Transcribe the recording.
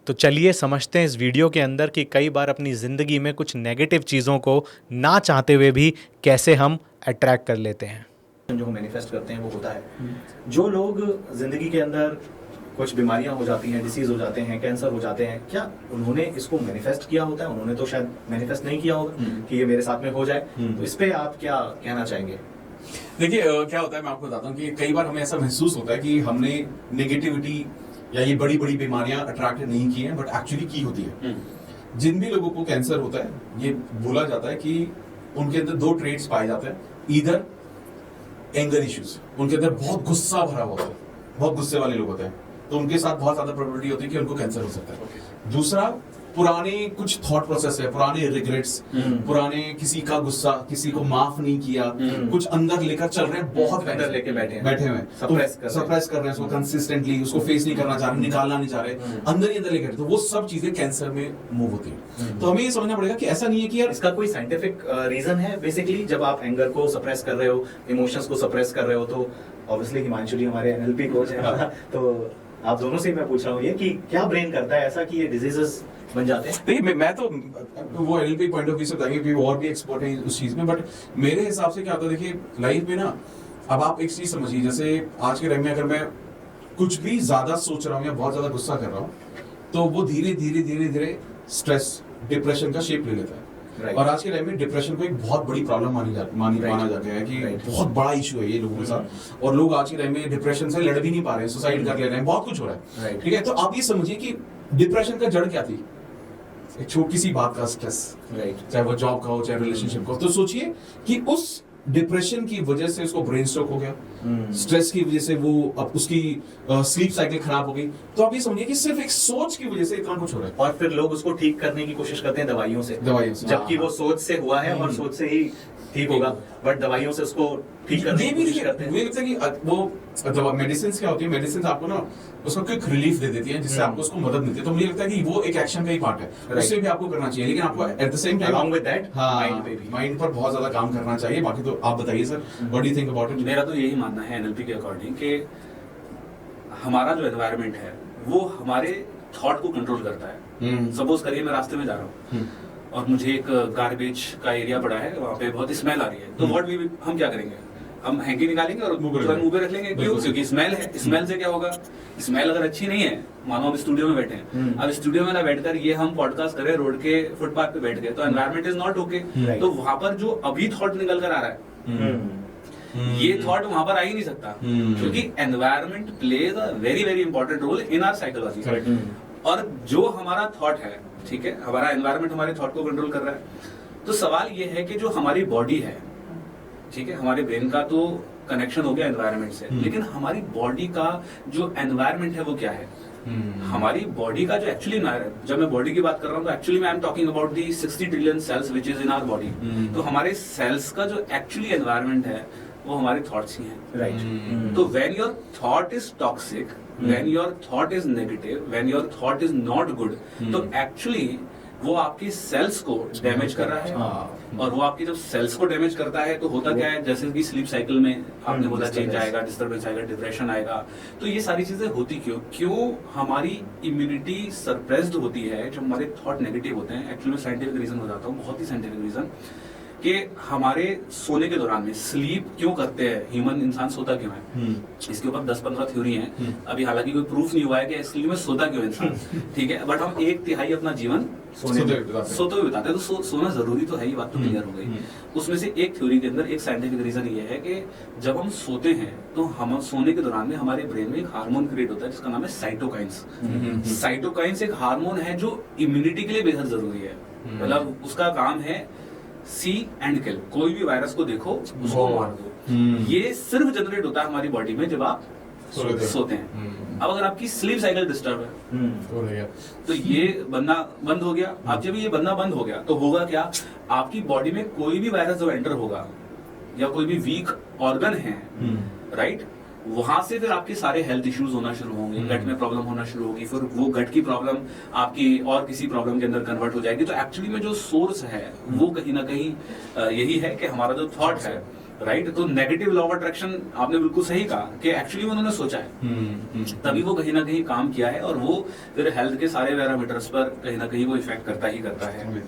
तो चलिए समझते हैं इस वीडियो के अंदर कि कई बार अपनी ज़िंदगी में कुछ नेगेटिव चीज़ों को ना चाहते हुए भी कैसे हम अट्रैक्ट कर लेते हैं। जो हम मैनिफेस्ट करते हैं वो होता है। जो लोग जिंदगी के अंदर कुछ बीमारियां हो जाती हैं, डिसीज हो जाते हैं, कैंसर हो जाते हैं, क्या उन्होंने इसको मैनिफेस्ट किया होता है? उन्होंने तो शायद मैनिफेस्ट नहीं किया होगा कि ये मेरे साथ में हो जाए। तो इस पे आप क्या कहना चाहेंगे? देखिए क्या होता है, मैं आपको बताता हूँ कि कई बार हमें ऐसा महसूस होता है कि हमने नेगेटिविटी या ये बड़ी बड़ी बीमारियां अट्रैक्ट नहीं की हैं, बट एक्चुअली की होती है। जिन भी लोगों को कैंसर होता है, ये बोला जाता है कि उनके अंदर दो ट्रेट्स पाए जाते हैं। ईदर एंगर इश्यूज, उनके अंदर बहुत गुस्सा भरा होता है, बहुत गुस्से वाले लोग होते हैं, तो उनके साथ बहुत ज्यादा प्रोबेबिलिटी होती है कि उनको कैंसर हो सकता है। दूसरा, पुराने कुछ थॉट प्रोसेस है, पुराने रिग्रेट्स, पुराने किसी का गुस्सा, किसी को माफ नहीं किया, कुछ अंदर लेकर चल रहे हैं, बहुत अंदर लेके बैठे हुए हैं, सप्रेस कर रहे हैं उसको कंसिस्टेंटली, उसको फेस नहीं करना चाह रहे, निकालना नहीं चाह रहे, अंदर ही अंदर लेकर, तो वो सब चीजें कैंसर में मूव होती है। तो हमें ये समझना पड़ेगा कि ऐसा नहीं है कि यार इसका कोई साइंटिफिक रीजन है। बेसिकली जब आप एंगर को सप्रेस कर रहे हो, इमोशंस को सप्रेस कर रहे हो, तो ऑब्वियसली हिमांशु जी हमारे एनएलपी कोच हैं, तो आप दोनों से मैं पूछ रहा हूँ ये कि क्या ब्रेन करता है ऐसा कि ये डिजीजेस बन जाते हैं? देखिए मैं तो वो एनएलपी पॉइंट ऑफ व्यू से बताएंगे कि वो और भी एक्सपर्ट है उस चीज में, बट मेरे हिसाब से क्या होता है, देखिए लाइफ में ना, अब आप एक चीज समझिए, जैसे आज के टाइम में अगर मैं कुछ भी ज्यादा सोच रहा हूँ या बहुत ज्यादा गुस्सा कर रहा हूँ, तो वो धीरे धीरे धीरे धीरे स्ट्रेस, डिप्रेशन का शेप ले लेता है। और आज के टाइम में डिप्रेशन को एक बहुत बड़ी प्रॉब्लम माना जाता है कि बहुत बड़ा इशू है ये लोगों के साथ, और लोग आज के टाइम में डिप्रेशन से लड़ भी नहीं पा रहे हैं, सुसाइड कर ले रहे हैं, बहुत कुछ हो रहा है। ठीक है, तो आप ये समझिए कि डिप्रेशन का जड़ क्या थी? एक छोटी सी बात का स्ट्रेस, चाहे वो जॉब का हो, चाहे रिलेशनशिप का हो। तो सोचिए कि उस डिप्रेशन की वजह से उसको ब्रेन स्ट्रोक हो गया, स्ट्रेस की वजह से वो अब उसकी स्लीप साइकिल खराब हो गई। तो आप ये समझिए कि सिर्फ एक सोच की वजह से इतना कुछ हो रहा है, और फिर लोग उसको ठीक करने की कोशिश करते हैं दवाइयों से, जबकि वो सोच से हुआ है और सोच से ही ठीक होगा, बट दवाइयों से उसको ठीक करने की कोशिश करते हैं। मुझे लगता है कि वो मेडिसिन क्या होती है, मेडिसिन आपको ना उसको क्विक रिलीफ दे देती है, जिससे आपको उसको मदद मिलती है। तो मुझे लगता है कि वो एक एक्शन का ही पार्ट है, उससे भी आपको करना चाहिए, लेकिन आपको at the same time along with that, mind पर बहुत ज्यादा काम करना चाहिए। बाकी तो आप बताइए sir, what do you think about it? मेरा तो यही मानना है एनएलपी के अकॉर्डिंग कि हमारा जो एनवायरनमेंट है वो हमारे थॉट को कंट्रोल करता है। सपोज करिए मैं रास्ते में जा रहा हूँ और मुझे एक गार्बेज का एरिया पड़ा है, वहाँ पे बहुत स्मेल आ रही है, तो व्हाट हम क्या करेंगे? हम हैंकी निकालेंगे और मुंह पे रख लेंगे। क्यों? क्योंकि स्मेल है। स्मेल से क्या होगा? स्मेल अगर अच्छी नहीं है, मानो हम स्टूडियो में बैठे हैं, अब स्टूडियो में ना बैठकर ये हम पॉडकास्ट करें रोड के फुटपाथ पे बैठ गए, तो एनवायरनमेंट इज नॉट ओके। तो वहां पर जो अभी थॉट निकल कर आ रहा है, ये थॉट वहां पर आ ही नहीं सकता, क्योंकि environment plays a very very important role in our psychology. और जो हमारा थॉट है, ठीक है, हमारा एनवायरनमेंट हमारे थॉट को कंट्रोल कर रहा है। तो सवाल ये है कि जो हमारी बॉडी है, ठीक है, हमारे ब्रेन का तो कनेक्शन हो गया एनवायरनमेंट से, लेकिन हमारी बॉडी का जो एनवायरनमेंट है वो क्या है? हमारी बॉडी का जो एक्चुअली, जब मैं बॉडी की बात कर रहा हूँ तो actually I am talking about the 60 trillion cells which is in our body. तो हमारे सेल्स का जो एक्चुअली एनवायरनमेंट है वो हमारे थॉट्स ही हैं, राइट? तो when your thought is toxic, when your thought is negative, when your thought is not good, तो एक्चुअली वो आपकी सेल्स को डैमेज कर रहा है। और वो आपकी जब सेल्स को डैमेज करता है तो होता क्या है, जैसे कि स्लीप साइकिल में आपने बोला चेंज आएगा, डिस्टर्बेंस आएगा, डिप्रेशन आएगा। तो ये सारी चीजें होती क्यों हमारी इम्यूनिटी सरप्रेस्ड होती है जब हमारे थॉट नेगेटिव होते हैं। एक्चुअली साइंटिफिक रीजन बताता हूँ, बहुत ही साइंटिफिक रीजन, कि हमारे सोने के दौरान में स्लीप क्यों करते हैं, ह्यूमन इंसान सोता क्यों है, इसके ऊपर 10-15 थ्योरी हैं। अभी हालांकि कोई प्रूफ नहीं हुआ है कि इसलिए में सोता क्यों इंसान, ठीक है, बट हम 1/3 अपना जीवन सोते हुए बिताते हैं। तो सोना जरूरी तो है, ये बात तो क्लियर हो गई। उसमें से एक थ्योरी के अंदर एक साइंटिफिक रीजन ये है कि जब हम सोते हैं तो हम सोने के दौरान में हमारे ब्रेन में एक हार्मोन क्रिएट होता है जिसका नाम है साइटोकाइंस। साइटोकाइंस एक हार्मोन है जो इम्यूनिटी के लिए बेहद जरूरी है। मतलब उसका काम है सी एंड किल, कोई भी वायरस को देखो उसको मार दो। ये सिर्फ जनरेट होता है हमारी बॉडी में जब आप सोते हैं। अब अगर आपकी स्लीप साइकिल डिस्टर्ब है तो ये बनना बंद हो गया। अब जब ये बनना बंद हो गया तो होगा क्या, आपकी बॉडी में कोई भी वायरस जो एंटर होगा या कोई भी वीक ऑर्गन है, राइट, वहां से फिर आपके सारे हेल्थ इश्यूज होना शुरू होंगे, गट में प्रॉब्लम होना शुरू होगी, फिर वो गट की प्रॉब्लम आपकी और किसी प्रॉब्लम के अंदर कन्वर्ट हो जाएगी। तो एक्चुअली में जो सोर्स है वो कहीं ना कहीं यही है कि हमारा जो थॉट है राइट। तो नेगेटिव लॉ ऑफ अट्रैक्शन आपने बिल्कुल सही कहा कि एक्चुअली उन्होंने सोचा है, तभी वो कहीं ना कहीं काम किया है, और वो फिर हेल्थ के सारे पैरामीटर्स पर कहीं ना कहीं वो इफेक्ट करता ही करता है।